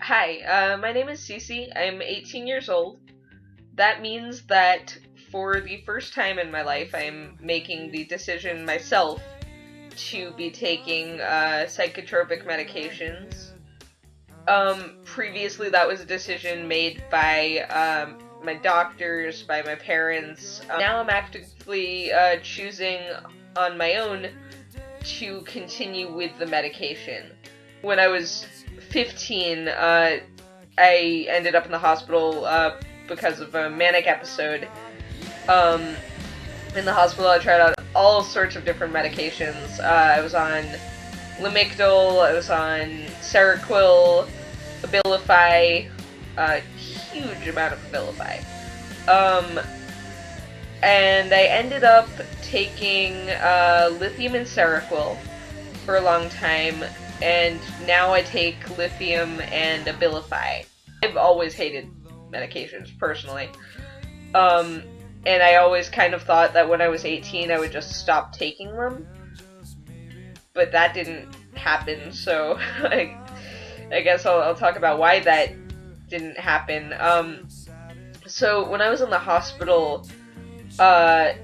Hi, my name is Cece. I'm 18 years old. That means that for the first time in my life, I'm making the decision myself to be taking psychotropic medications. Previously, that was a decision made by my doctors, by my parents. Now I'm actively choosing on my own to continue with the medication. When I was 15, I ended up in the hospital because of a manic episode. Um, in the hospital, I tried out all sorts of different medications. I was on Lamictal, I was on Seroquel, Abilify, a huge amount of Abilify. And I ended up taking Lithium and Seroquel for a long time, and now I take Lithium and Abilify. I've always hated medications, personally. And I always kind of thought that when I was 18 I would just stop taking them. But that didn't happen, so I guess I'll talk about why that didn't happen. So when I was in the hospital, I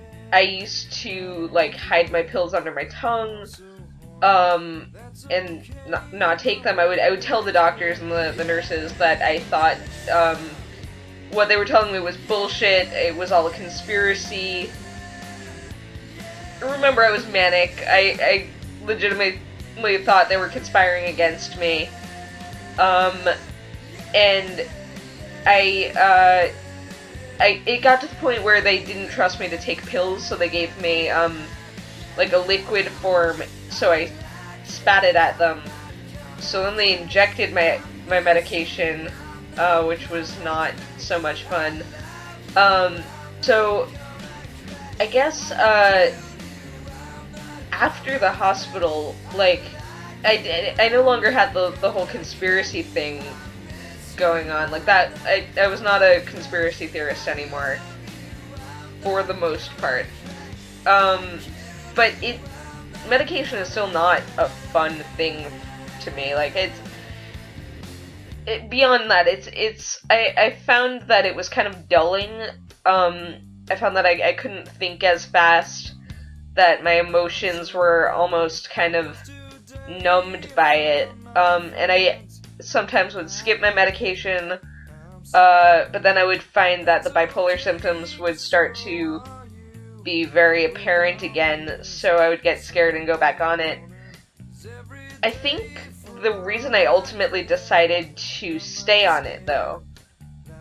used to, like, hide my pills under my tongue, and not take them. I would tell the doctors and the nurses that I thought, what they were telling me was bullshit, it was all a conspiracy. Remember, I was manic. I legitimately thought they were conspiring against me. And it got to the point where they didn't trust me to take pills, so they gave me, like a liquid form, so I spat it at them. So then they injected my medication, which was not so much fun. So I guess, after the hospital, like, I no longer had the whole conspiracy thing going on. Like, that, I was not a conspiracy theorist anymore, for the most part. But medication is still not a fun thing to me. Like, beyond that, I found that it was kind of dulling. I found that I couldn't think as fast, that my emotions were almost kind of numbed by it, and I sometimes would skip my medication, but then I would find that the bipolar symptoms would start to be very apparent again, so I would get scared and go back on it. I think the reason I ultimately decided to stay on it, though,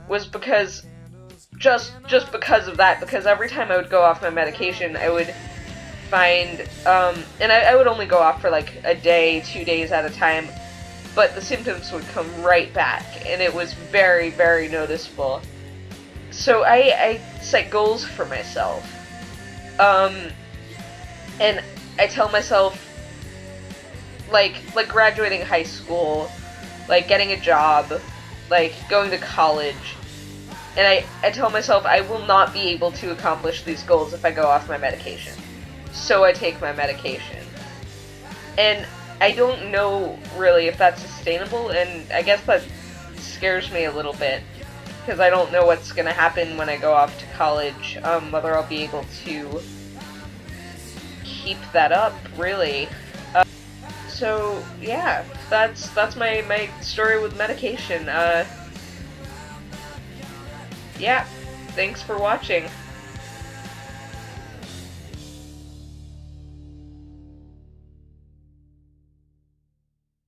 was because, just because of that, because every time I would go off my medication, I would find, and I would only go off for like a day, 2 days at a time, but the symptoms would come right back, and it was very, very noticeable. So I set goals for myself, and I tell myself, like graduating high school, like getting a job, like going to college, and I tell myself I will not be able to accomplish these goals if I go off my medication. So I take my medication. And I don't know really if that's sustainable, and I guess that scares me a little bit, because I don't know what's going to happen when I go off to college, whether I'll be able to keep that up, really. So yeah, that's my story with medication. Yeah, thanks for watching.